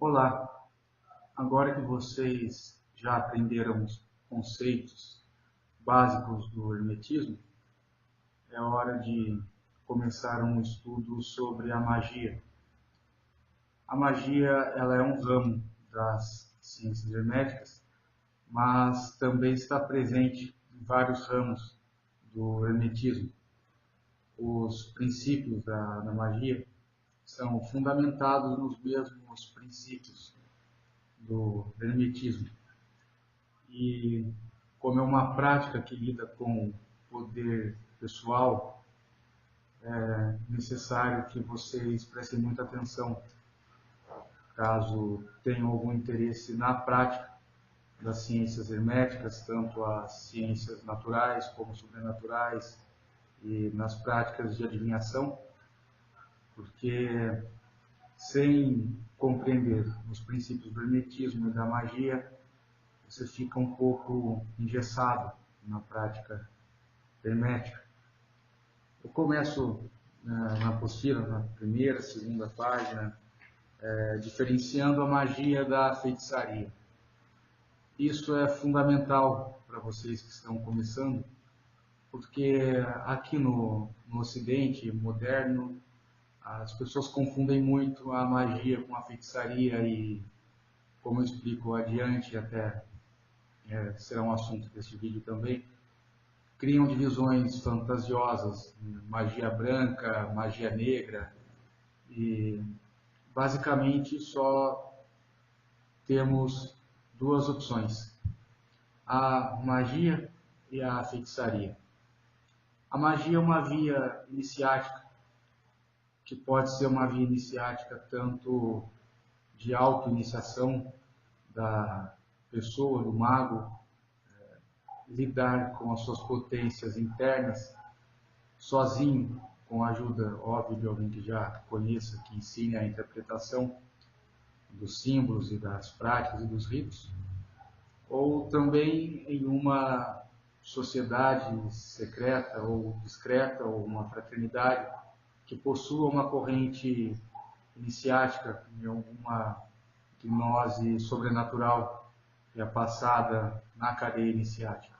Olá, agora que vocês já aprenderam os conceitos básicos do hermetismo, é hora de começar um estudo sobre a magia. A magia, ela é um ramo das ciências herméticas, mas também está presente em vários ramos do hermetismo. Os princípios da magia são fundamentados nos mesmos princípios do hermetismo. E como é uma prática que lida com poder pessoal, é necessário que vocês prestem muita atenção caso tenham algum interesse na prática das ciências herméticas, tanto as ciências naturais como sobrenaturais, e nas práticas de adivinhação, porque sem compreender os princípios do hermetismo e da magia, você fica um pouco engessado na prática hermética. Eu começo na apostila, na primeira, segunda página, diferenciando a magia da feitiçaria. Isso é fundamental para vocês que estão começando, porque aqui no Ocidente moderno, as pessoas confundem muito a magia com a feitiçaria e, como eu explico adiante, até será um assunto desse vídeo também, criam divisões fantasiosas, magia branca, magia negra, e basicamente só temos duas opções: a magia e a feitiçaria. A magia é uma via iniciática, que pode ser uma via iniciática tanto de auto-iniciação da pessoa, do mago, lidar com as suas potências internas sozinho, com a ajuda, óbvio, de alguém que já conheça, que ensine a interpretação dos símbolos e das práticas e dos ritos, ou também em uma sociedade secreta ou discreta, ou uma fraternidade que possua uma corrente iniciática, uma gnose sobrenatural que é passada na cadeia iniciática.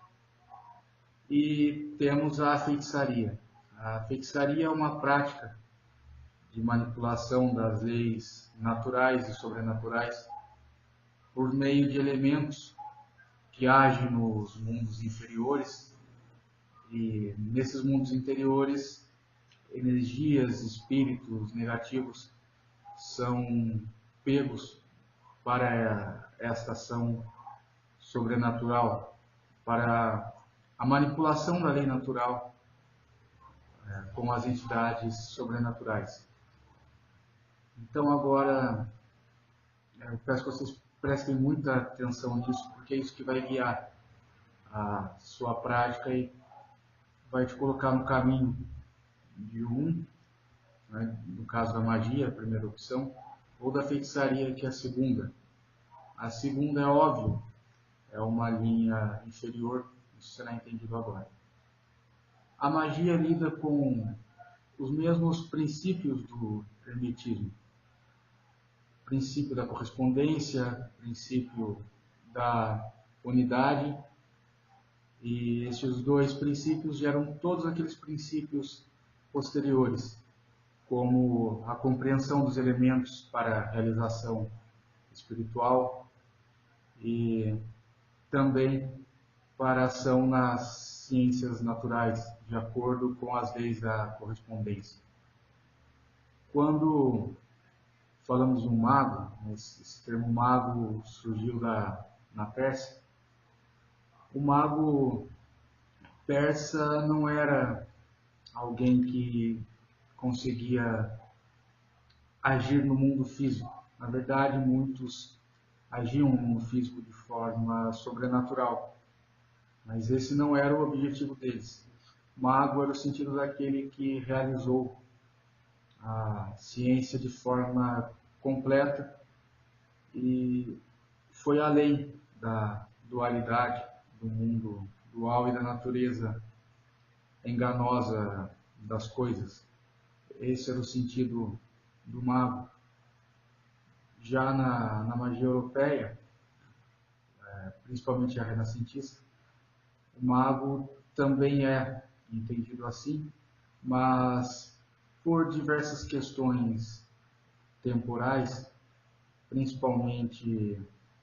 E temos a feitiçaria. A feitiçaria é uma prática de manipulação das leis naturais e sobrenaturais por meio de elementos que agem nos mundos inferiores, e nesses mundos interiores energias, espíritos negativos são pegos para esta ação sobrenatural, para a manipulação da lei natural com as entidades sobrenaturais. Então agora eu peço que vocês prestem muita atenção nisso, porque é isso que vai guiar a sua prática e vai te colocar no caminho de né, no caso da magia, a primeira opção, ou da feitiçaria, que é a segunda. A segunda é óbvio, é uma linha inferior, isso será entendido agora. A magia lida com os mesmos princípios do hermetismo. Princípio da correspondência, princípio da unidade, e esses dois princípios geram todos aqueles princípios posteriores, como a compreensão dos elementos para a realização espiritual e também para a ação nas ciências naturais, de acordo com as leis da correspondência. Quando falamos de um mago, esse termo mago surgiu na Pérsia. O mago persa não era alguém que conseguia agir no mundo físico. Na verdade, muitos agiam no mundo físico de forma sobrenatural, mas esse não era o objetivo deles. Mago era o sentido daquele que realizou a ciência de forma completa e foi além da dualidade do mundo dual e da natureza enganosa das coisas. Esse era o sentido do mago. Já na magia europeia, principalmente a renascentista, o mago também é entendido assim, mas por diversas questões temporais, principalmente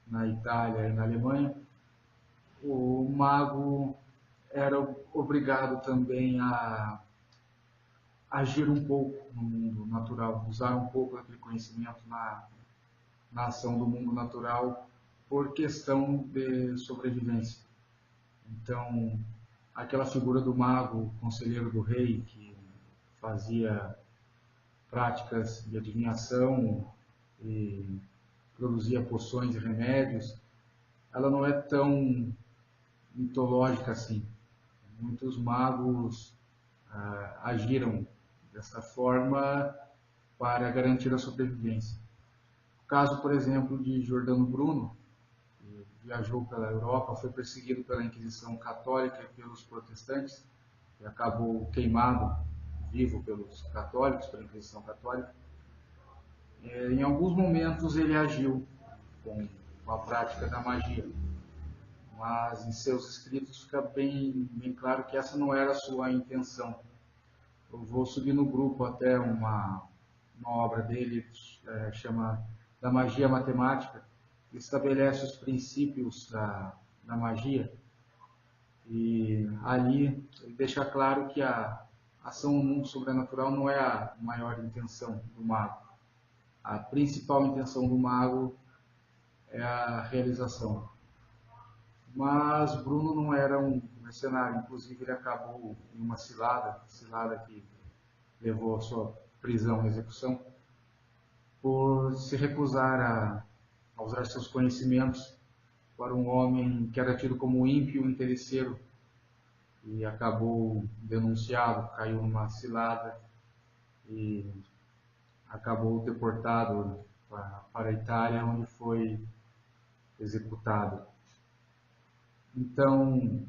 na Itália e na Alemanha, o mago era obrigado também a agir um pouco no mundo natural, usar um pouco daquele conhecimento na ação do mundo natural por questão de sobrevivência. Então, aquela figura do mago, conselheiro do rei, que fazia práticas de adivinhação e produzia poções e remédios, ela não é tão mitológica assim. Muitos magos agiram dessa forma para garantir a sobrevivência. O caso, por exemplo, de Giordano Bruno, que viajou pela Europa, foi perseguido pela Inquisição Católica e pelos protestantes, e acabou queimado vivo pelos católicos, pela Inquisição Católica. Em alguns momentos ele agiu com a prática da magia, mas em seus escritos fica bem claro que essa não era a sua intenção. Eu vou subir no grupo até uma obra dele, chama Da Magia Matemática, que estabelece os princípios da magia, e ali ele deixa claro que a ação no mundo sobrenatural não é a maior intenção do mago. A principal intenção do mago é a realização. Mas Bruno não era um mercenário, inclusive ele acabou em uma cilada que levou à sua prisão e execução, por se recusar a usar seus conhecimentos para um homem que era tido como ímpio e interesseiro, e acabou denunciado, caiu numa cilada e acabou deportado para a Itália, onde foi executado. Então,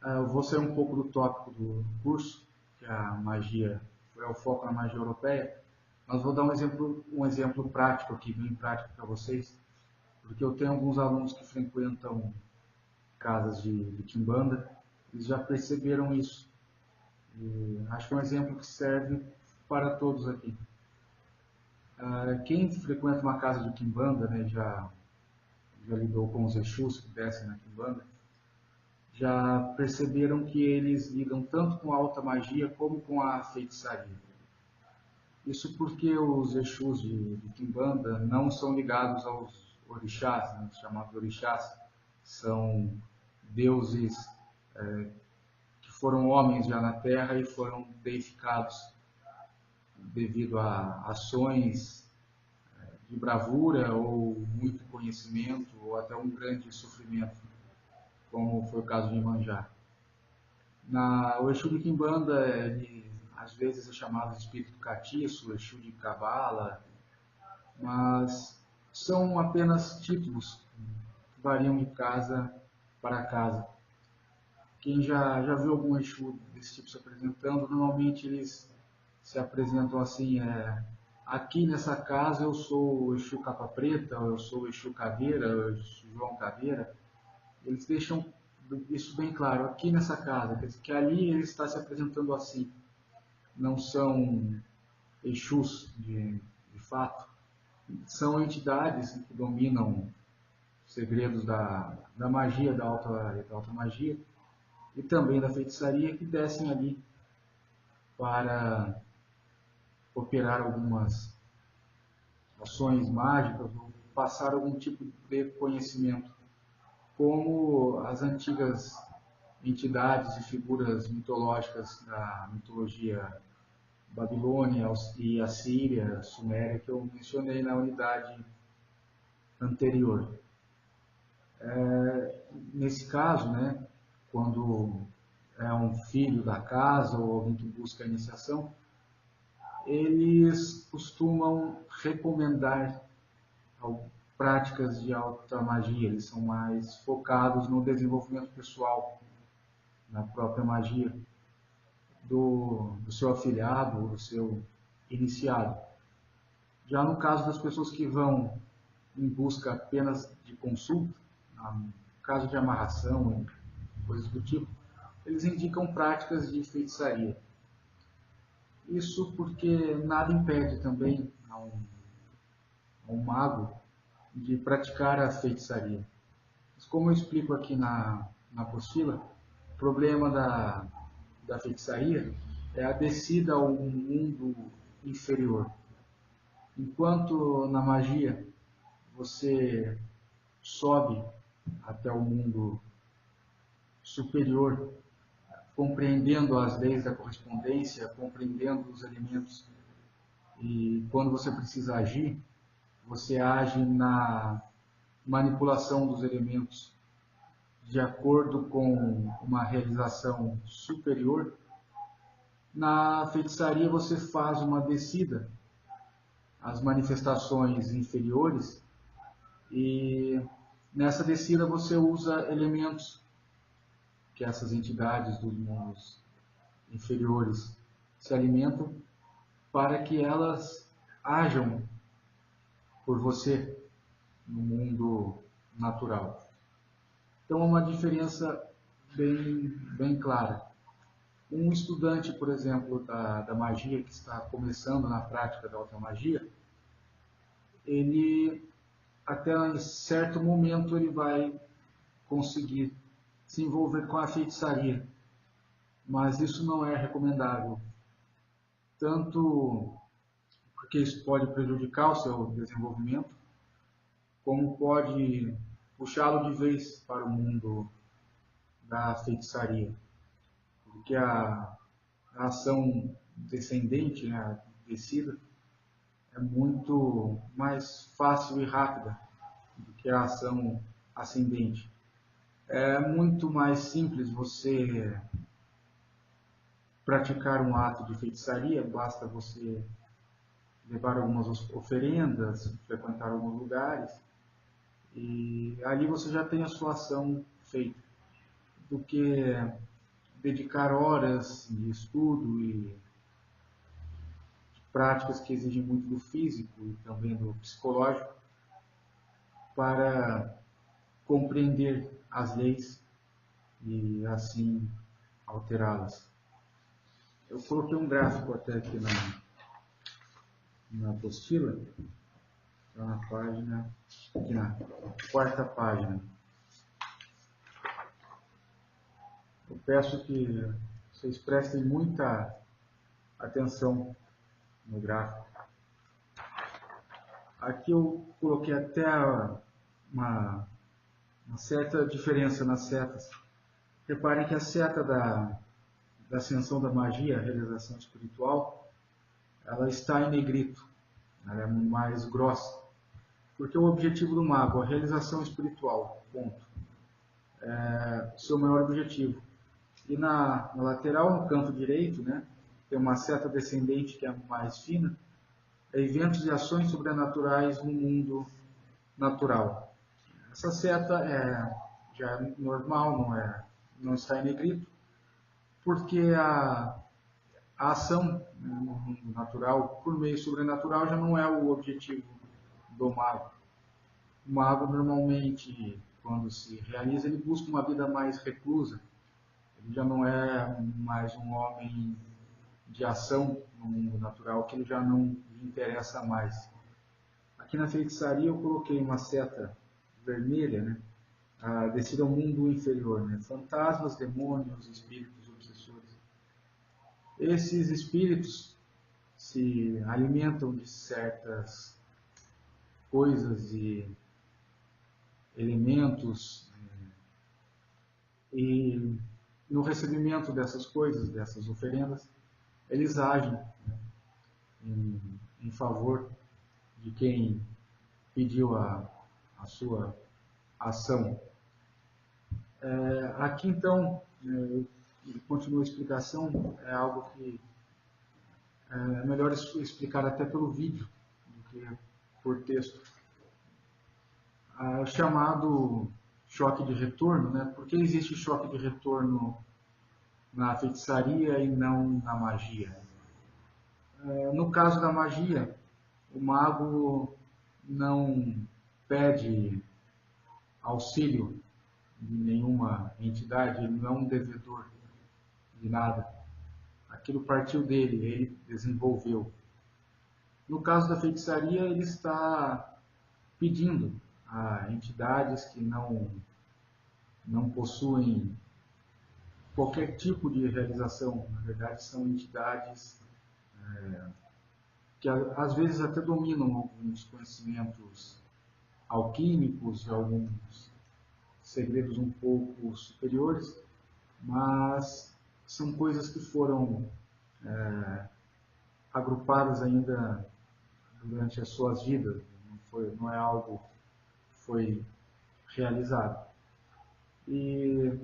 eu vou sair um pouco do tópico do curso, que a magia é o foco na magia europeia, mas vou dar um exemplo prático aqui, bem prático para vocês, porque eu tenho alguns alunos que frequentam casas de Kimbanda, eles já perceberam isso. E acho que é um exemplo que serve para todos aqui. Quem frequenta uma casa de Kimbanda, né, já lidou com os Exus que descem na Kimbanda, já perceberam que eles lidam tanto com a alta magia como com a feitiçaria. Isso porque os Exus de Kimbanda não são ligados aos orixás, né, chamados orixás, são deuses que foram homens já na Terra e foram deificados devido a ações de bravura ou muito conhecimento ou até um grande sofrimento, como foi o caso de Iemanjá. O Exu de Kimbanda, ele às vezes é chamado de espírito catiço, o Exu de Cabala, mas são apenas títulos que variam de casa para casa. Quem já viu algum Exu desse tipo se apresentando, normalmente eles se apresentam assim, aqui nessa casa eu sou o Exu Capa Preta, eu sou o Exu Caveira, eu sou o Exu João Caveira. Eles deixam isso bem claro, aqui nessa casa, quer dizer, que ali ele está se apresentando assim. Não são Exus de fato, são entidades que dominam segredos da magia, da alta magia, e também da feitiçaria, que descem ali para operar algumas ações mágicas ou passar algum tipo de conhecimento, como as antigas entidades e figuras mitológicas da mitologia Babilônia e Assíria, Suméria, que eu mencionei na unidade anterior. Nesse caso, né, quando é um filho da casa ou alguém que busca a iniciação, eles costumam recomendar práticas de alta magia, eles são mais focados no desenvolvimento pessoal, na própria magia do seu afilhado ou do seu iniciado. Já no caso das pessoas que vão em busca apenas de consulta, no caso de amarração e coisas do tipo, eles indicam práticas de feitiçaria. Isso porque nada impede também a um mago de praticar a feitiçaria. Mas como eu explico aqui na apostila, o problema da feitiçaria é a descida ao mundo inferior. Enquanto na magia você sobe até o mundo superior, compreendendo as leis da correspondência, compreendendo os elementos, e quando você precisa agir, você age na manipulação dos elementos de acordo com uma realização superior. Na feitiçaria você faz uma descida às manifestações inferiores e nessa descida você usa elementos que essas entidades dos mundos inferiores se alimentam para que elas ajam por você no mundo natural. Então é uma diferença bem clara. Um estudante, por exemplo, da magia, que está começando na prática da alta magia, ele, até certo momento, ele vai conseguir se envolver com a feitiçaria, mas isso não é recomendável, tanto porque isso pode prejudicar o seu desenvolvimento, como pode puxá-lo de vez para o mundo da feitiçaria, porque a ação descendente, né, a descida, é muito mais fácil e rápida do que a ação ascendente. É muito mais simples você praticar um ato de feitiçaria, basta você levar algumas oferendas, frequentar alguns lugares, e ali você já tem a sua ação feita, do que dedicar horas de estudo e práticas que exigem muito do físico e também do psicológico para compreender as leis e assim alterá-las. Eu coloquei um gráfico até aqui na apostila, na página, aqui na quarta página. Eu peço que vocês prestem muita atenção no gráfico. Aqui eu coloquei até uma certa diferença nas setas. Reparem que a seta da ascensão da magia, a realização espiritual, ela está em negrito, ela é mais grossa, porque o objetivo do mago, a realização espiritual, ponto, é o seu maior objetivo. E na lateral, no canto direito, né, tem uma seta descendente que é mais fina, é eventos e ações sobrenaturais no mundo natural. Essa seta já é normal, não está em negrito, porque a ação no mundo natural, por meio sobrenatural, já não é o objetivo do mago. O mago, normalmente, quando se realiza, ele busca uma vida mais reclusa. Ele já não é mais um homem de ação no mundo natural, que ele já não lhe interessa mais. Aqui na feitiçaria eu coloquei uma seta vermelha, né? A descida ao mundo inferior, né? Fantasmas, demônios, espíritos obsessores. Esses espíritos se alimentam de certas coisas e elementos e no recebimento dessas coisas, dessas oferendas, eles agem, né, em favor de quem pediu a sua ação. Aqui então, continua a explicação, é algo que é melhor explicar até pelo vídeo do que por texto. O chamado choque de retorno, né? Por que existe choque de retorno na feitiçaria e não na magia? No caso da magia, o mago não pede auxílio de nenhuma entidade, ele não é um devedor de nada. Aquilo partiu dele, ele desenvolveu. No caso da feitiçaria, ele está pedindo a entidades que não possuem qualquer tipo de realização. Na verdade, são entidades que às vezes até dominam alguns conhecimentos alquímicos e alguns segredos um pouco superiores, mas são coisas que foram agrupadas ainda durante as suas vidas, não é algo que foi realizado. E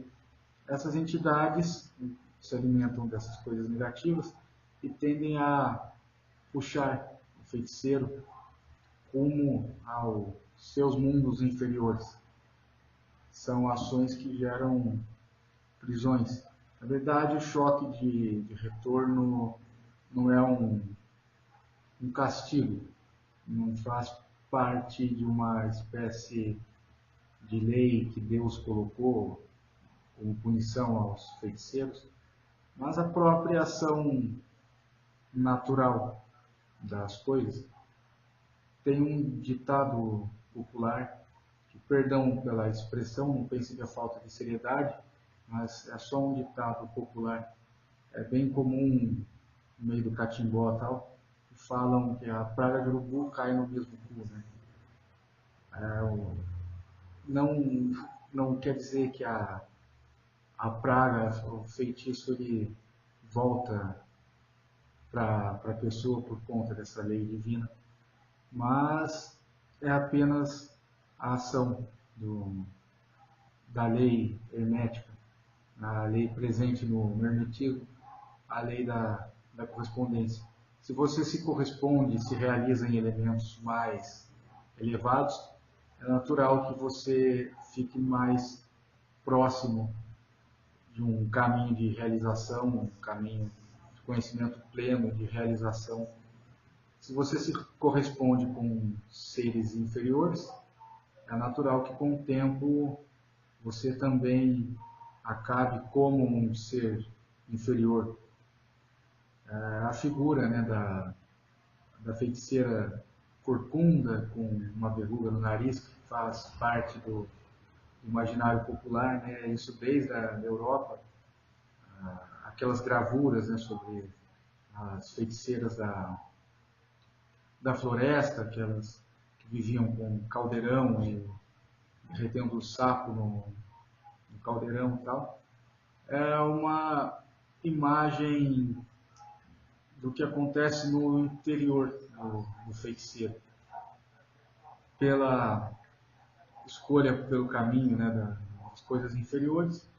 essas entidades se alimentam dessas coisas negativas e tendem a puxar o feiticeiro rumo aos seus mundos inferiores. São ações que geram prisões. Na verdade, o choque de retorno não é um castigo, não faz parte de uma espécie de lei que Deus colocou como punição aos feiticeiros, mas a própria ação natural das coisas. Tem um ditado popular, que, perdão pela expressão, não pense que é falta de seriedade, mas é só um ditado popular. É bem comum no meio do catimbó e tal, que falam que a praga de urubu cai no mesmo cu, né? Não, não quer dizer que a praga, o feitiço, ele volta para a pessoa por conta dessa lei divina, mas é apenas a ação da lei hermética, a lei presente no hermetismo, a lei da correspondência. Se você se corresponde, se realiza em elementos mais elevados, é natural que você fique mais próximo de um caminho de realização, um caminho de conhecimento pleno, de realização. Se você se corresponde com seres inferiores, é natural que com o tempo você também acabe como um ser inferior. A figura, né, da feiticeira corcunda com uma verruga no nariz, que faz parte do imaginário popular, né, isso desde a Europa, aquelas gravuras, né, sobre as feiticeiras da floresta, aquelas que viviam com caldeirão e retendo o sapo no caldeirão e tal, é uma imagem do que acontece no interior do feiticeiro. Pela escolha pelo caminho, né, das coisas inferiores,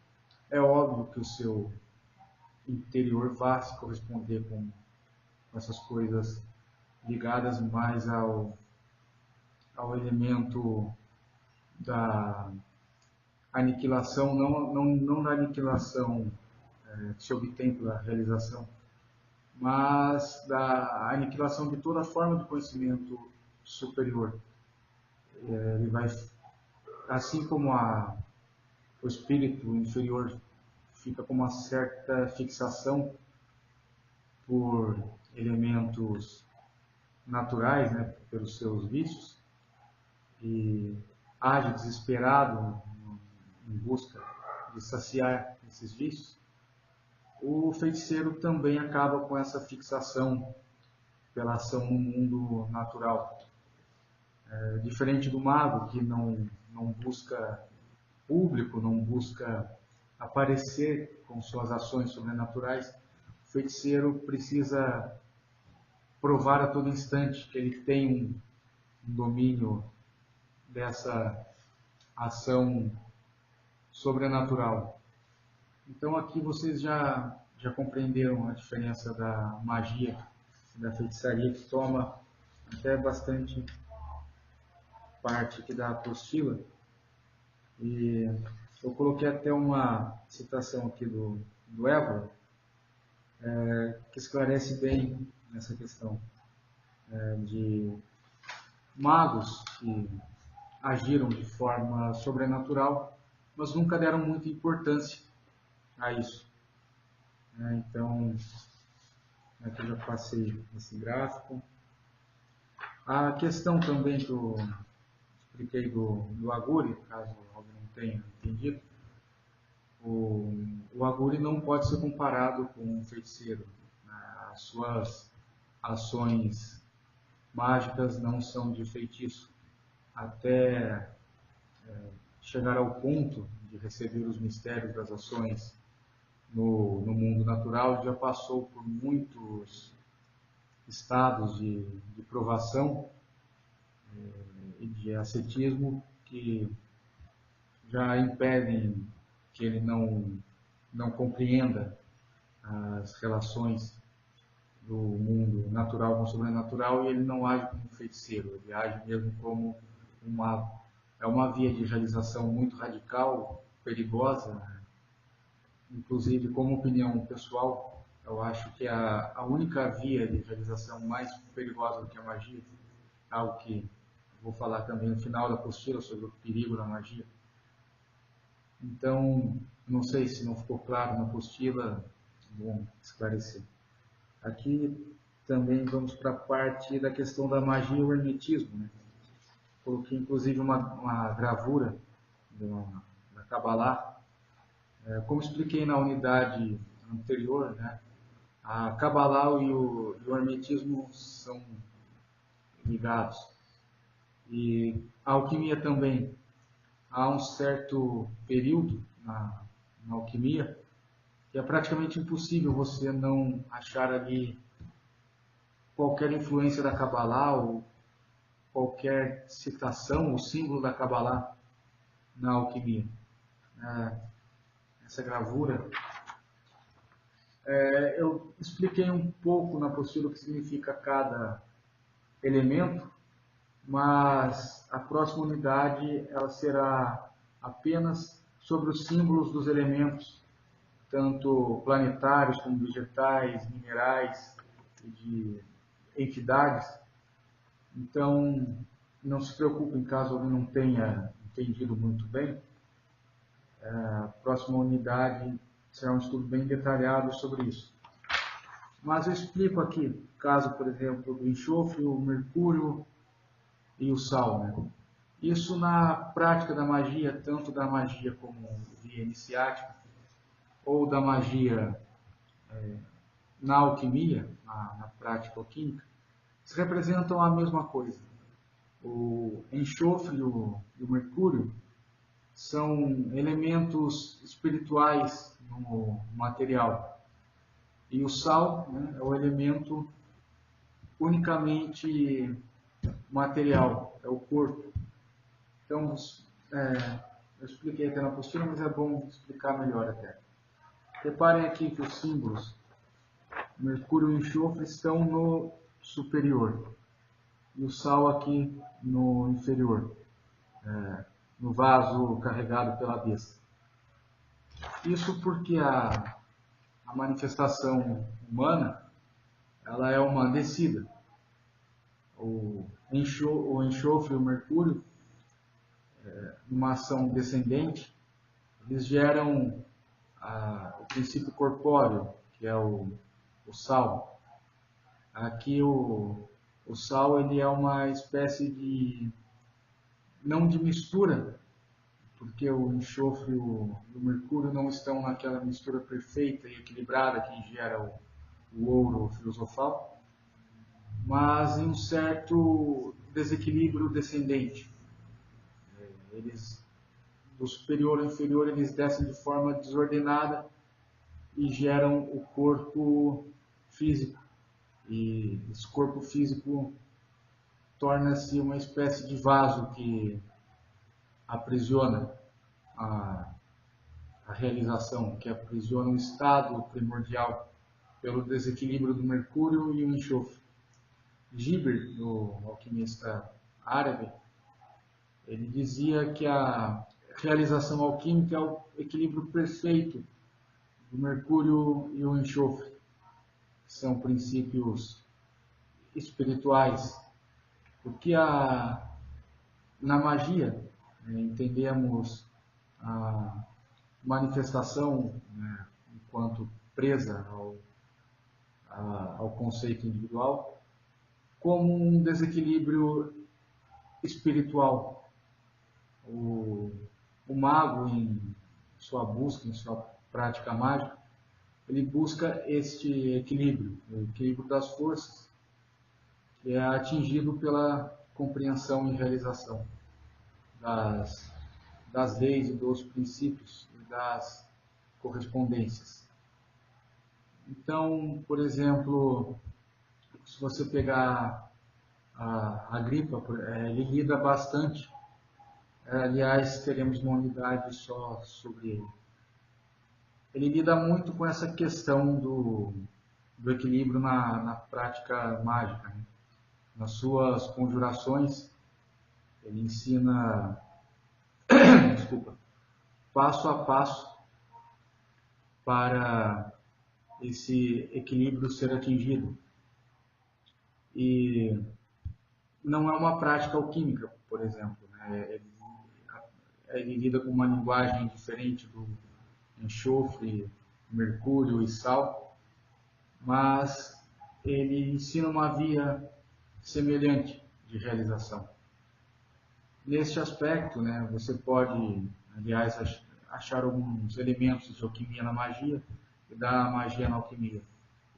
é óbvio que o seu interior vai se corresponder com essas coisas ligadas mais ao elemento da aniquilação, não da aniquilação que se obtém pela realização, mas da aniquilação de toda forma de conhecimento superior. Ele vai, assim como o espírito inferior fica com uma certa fixação por elementos naturais, né, pelos seus vícios, e age desesperado em busca de saciar esses vícios, o feiticeiro também acaba com essa fixação pela ação no mundo natural. Diferente do mago, que não busca público, não busca aparecer com suas ações sobrenaturais, o feiticeiro precisa provar a todo instante que ele tem um domínio dessa ação sobrenatural. Então aqui vocês já compreenderam a diferença da magia e da feitiçaria, que toma até bastante parte aqui da apostila. E eu coloquei até uma citação aqui do Évora, que esclarece bem essa questão. de magos que agiram de forma sobrenatural, mas nunca deram muita importância a isso. Então, aqui eu já passei esse gráfico. A questão também que eu expliquei do Aguri, caso alguém não tenha entendido, o Aguri não pode ser comparado com um feiticeiro. As suas ações mágicas não são de feitiço. Até chegar ao ponto de receber os mistérios das ações no mundo natural, já passou por muitos estados de provação e de ascetismo que já impedem que ele não compreenda as relações do mundo natural com o sobrenatural, e ele não age como um feiticeiro, ele age mesmo como um mago. É uma via de realização muito radical, perigosa, inclusive como opinião pessoal, eu acho que a única via de realização mais perigosa do que a magia, algo que vou falar também no final da apostila sobre o perigo da magia. Então, não sei se não ficou claro na apostila, bom esclarecer. Aqui também vamos para a parte da questão da magia e o hermetismo, né? Coloquei inclusive uma gravura da Kabbalah. Como expliquei na unidade anterior, né? A Kabbalah e o hermetismo são ligados. E a alquimia também. Há um certo período na alquimia que é praticamente impossível você não achar ali qualquer influência da Kabbalah ou qualquer citação ou símbolo da Kabbalah na alquimia. Essa gravura, eu expliquei um pouco na apostila o que significa cada elemento, mas a próxima unidade ela será apenas sobre os símbolos dos elementos, tanto planetários como vegetais, minerais e de entidades. Então, não se preocupem caso alguém não tenha entendido muito bem. A próxima unidade será um estudo bem detalhado sobre isso. Mas eu explico aqui, caso, por exemplo, do enxofre, o mercúrio e o sal, né? Isso na prática da magia, tanto da magia como via iniciática, ou da magia na alquimia, na prática alquímica, eles representam a mesma coisa. O enxofre e o mercúrio são elementos espirituais no material. E o sal, né, é o elemento unicamente material, é o corpo. Então, eu expliquei até na apostila, mas é bom explicar melhor até. Reparem aqui que os símbolos Mercúrio e enxofre estão no superior e o sal aqui no inferior, no vaso carregado pela besta. Isso porque a manifestação humana ela é uma descida. O enxofre e o mercúrio, numa ação descendente, eles geram o princípio corpóreo, que é o sal. Aqui o sal ele é uma espécie de, não de mistura, porque o enxofre e o mercúrio não estão naquela mistura perfeita e equilibrada que gera o ouro filosofal, mas em um certo desequilíbrio descendente. Eles, do superior ao inferior, eles descem de forma desordenada e geram o corpo físico. E esse corpo físico torna-se uma espécie de vaso que aprisiona a realização, que aprisiona o estado primordial pelo desequilíbrio do mercúrio e o enxofre. Giber, o alquimista árabe, ele dizia que a realização alquímica é o equilíbrio perfeito do mercúrio e o enxofre, que são princípios espirituais, porque na magia entendemos a manifestação, né, enquanto presa ao conceito individual, como um desequilíbrio espiritual. O mago, em sua busca, em sua prática mágica, ele busca este equilíbrio, o equilíbrio das forças, que é atingido pela compreensão e realização das leis e dos princípios e das correspondências. Então, por exemplo, se você pegar a Agripa, ele lida bastante, aliás, teremos uma unidade só sobre ele. Ele lida muito com essa questão do equilíbrio na prática mágica, né? Nas suas conjurações, ele ensina desculpa, passo a passo para esse equilíbrio ser atingido. E não é uma prática alquímica, por exemplo, né? Ele lida com uma linguagem diferente do enxofre, mercúrio e sal, mas ele ensina uma via semelhante de realização. Neste aspecto, né, você pode, aliás, achar alguns elementos de alquimia na magia e da magia na alquimia.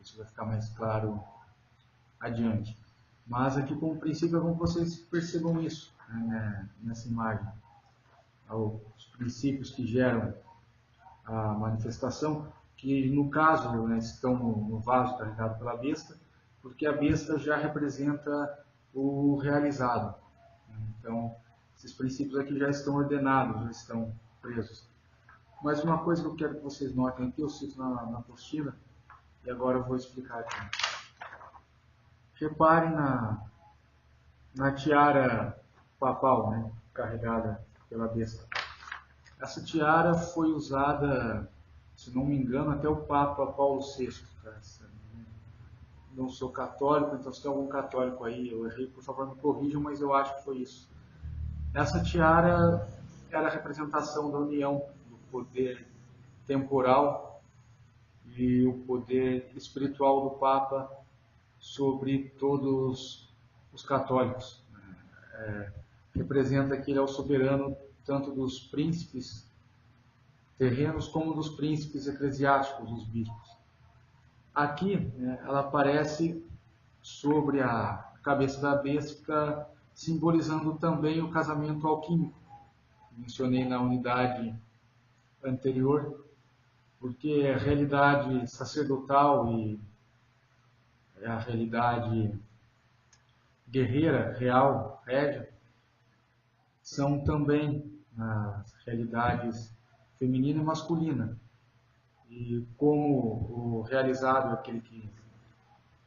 Isso vai ficar mais claro adiante. Mas aqui, como princípio, é bom que vocês percebam isso, né, nessa imagem. Os princípios que geram a manifestação, que no caso, né, estão no vaso carregado pela besta, porque a besta já representa o realizado. Então, esses princípios aqui já estão ordenados, já estão presos. Mas uma coisa que eu quero que vocês notem aqui, eu cito na apostila, e agora eu vou explicar aqui. Reparem na tiara papal, né, carregada pela besta. Essa tiara foi usada, se não me engano, até o Papa Paulo VI. Tá? Não sou católico, então se tem algum católico aí, eu errei, por favor me corrijam, mas eu acho que foi isso. Essa tiara era a representação da união do poder temporal e o poder espiritual do Papa sobre todos os católicos. Representa que ele é o soberano tanto dos príncipes terrenos como dos príncipes eclesiásticos, os bispos. Aqui, né, ela aparece sobre a cabeça da besta, simbolizando também o casamento alquímico. Mencionei na unidade anterior, porque a realidade sacerdotal e a realidade guerreira, real, régia, são também as realidades feminina e masculina. E como o realizado é aquele que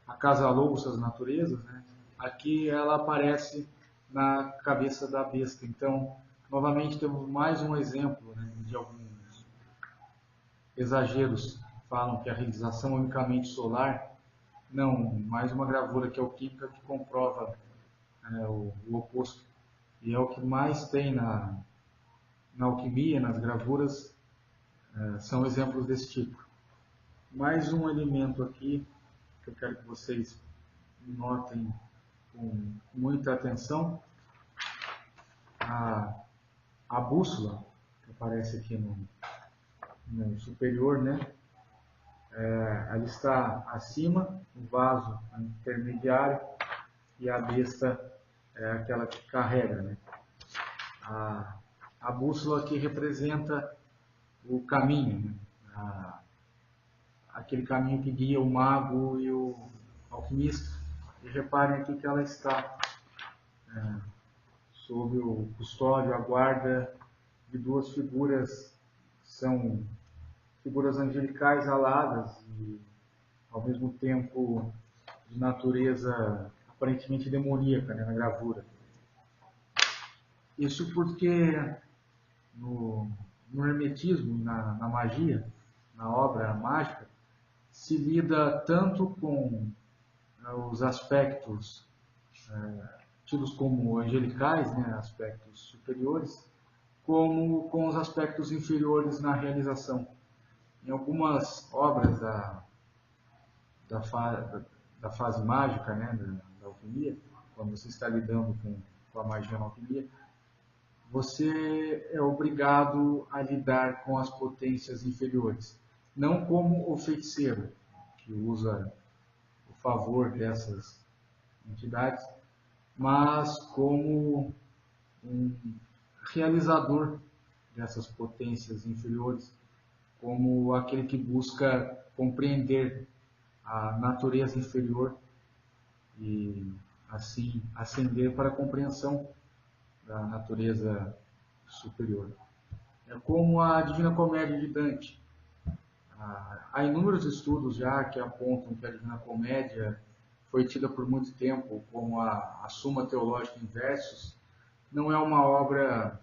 acasalou suas naturezas, né? Aqui ela aparece na cabeça da besta. Então, novamente temos mais um exemplo, né, de alguns exageros que falam que a realização é unicamente solar. Não, mais uma gravura que é alquímica que comprova o oposto. E é o que mais tem na alquimia, nas gravuras, são exemplos desse tipo. Mais um elemento aqui que eu quero que vocês notem com muita atenção, a bússola, que aparece aqui no superior, né? Ela está acima, o vaso intermediário, e a besta é aquela que carrega, né? A bússola aqui representa o caminho, né? Aquele caminho que guia o mago e o alquimista. E reparem aqui que ela está sob o custódio, a guarda de duas figuras, que são figuras angelicais aladas e, ao mesmo tempo, de natureza aparentemente demoníaca, né, na gravura. Isso porque no hermetismo, na magia, na obra mágica, se lida tanto com os aspectos tidos como angelicais, né, aspectos superiores, como com os aspectos inferiores na realização. Em algumas obras da, fa, da fase mágica, né, da alquimia, quando você está lidando com a magia na alquimia, você é obrigado a lidar com as potências inferiores. Não como o feiticeiro, que usa o favor dessas entidades, mas como um realizador dessas potências inferiores, como aquele que busca compreender a natureza inferior e assim ascender para a compreensão da natureza superior. É como a Divina Comédia de Dante. Há inúmeros estudos já que apontam que a Divina Comédia foi tida por muito tempo como a Suma Teológica em versos. Não é uma obra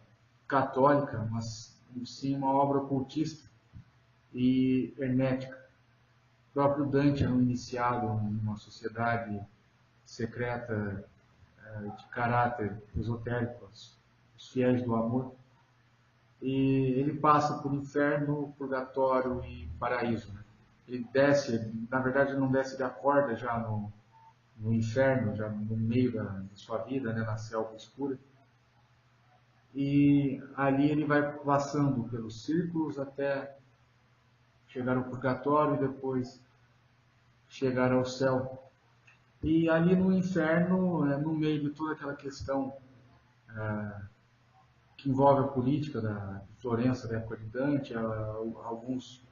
católica, mas sim uma obra ocultista e hermética. O próprio Dante era um iniciado em uma sociedade secreta de caráter esotérico, os fiéis do amor, e ele passa por inferno, purgatório e paraíso. Né? Ele desce, na verdade não desce, ele acorda já no inferno, já no meio da sua vida, né, na selva escura, e ali ele vai passando pelos círculos até chegar ao purgatório e depois chegar ao céu. E ali no inferno, no meio de toda aquela questão que envolve a política de Florença, da época de Dante, alguns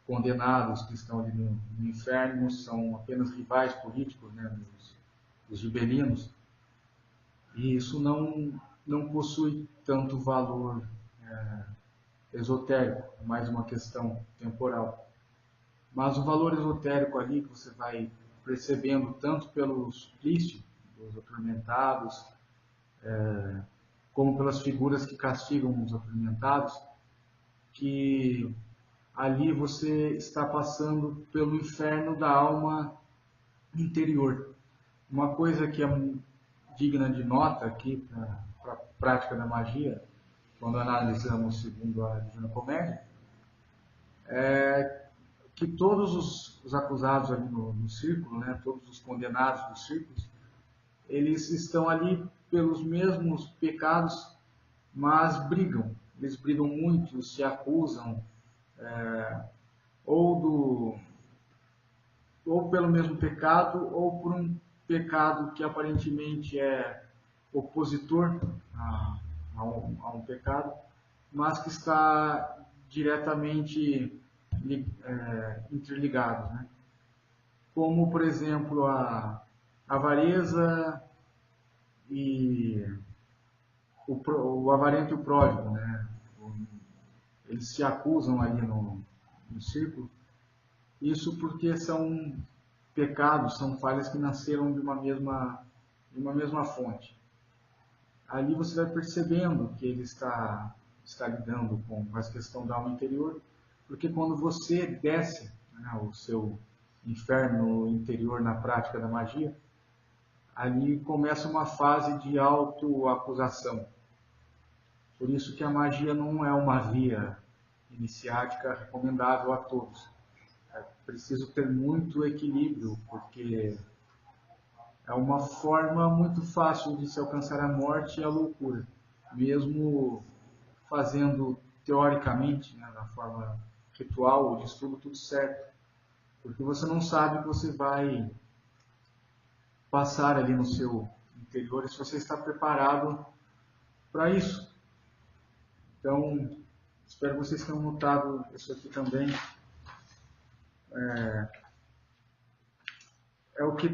condenados que estão ali no inferno são apenas rivais políticos, né, os gibelinos, e isso não possui tanto valor esotérico, é mais uma questão temporal. Mas o valor esotérico ali que você vai percebendo tanto pelo suplício dos atormentados, como pelas figuras que castigam os atormentados, que ali você está passando pelo inferno da alma interior. Uma coisa que é digna de nota aqui para a prática da magia, quando analisamos segundo a Divina Comédia, é que todos os acusados ali no círculo, né, todos os condenados dos círculos, eles estão ali pelos mesmos pecados, mas brigam. Eles brigam muito, se acusam, ou, ou pelo mesmo pecado, ou por um pecado que aparentemente é opositor a um pecado, mas que está diretamente interligado, né? Como, por exemplo, a avareza e o avarento e o pródigo, né? Eles se acusam ali no círculo. Isso porque são pecados, são falhas que nasceram de uma mesma fonte. Ali você vai percebendo que ele está lidando com essa questão da alma interior, porque quando você desce, né, o seu inferno interior na prática da magia, ali começa uma fase de autoacusação. Por isso que a magia não é uma via iniciática recomendável a todos. É preciso ter muito equilíbrio, porque é uma forma muito fácil de se alcançar a morte e a loucura, mesmo fazendo teoricamente, né, da forma ritual ou de estudo, tudo certo, porque você não sabe o que você vai passar ali no seu interior e se você está preparado para isso. Então, espero que vocês tenham notado isso aqui também. É o que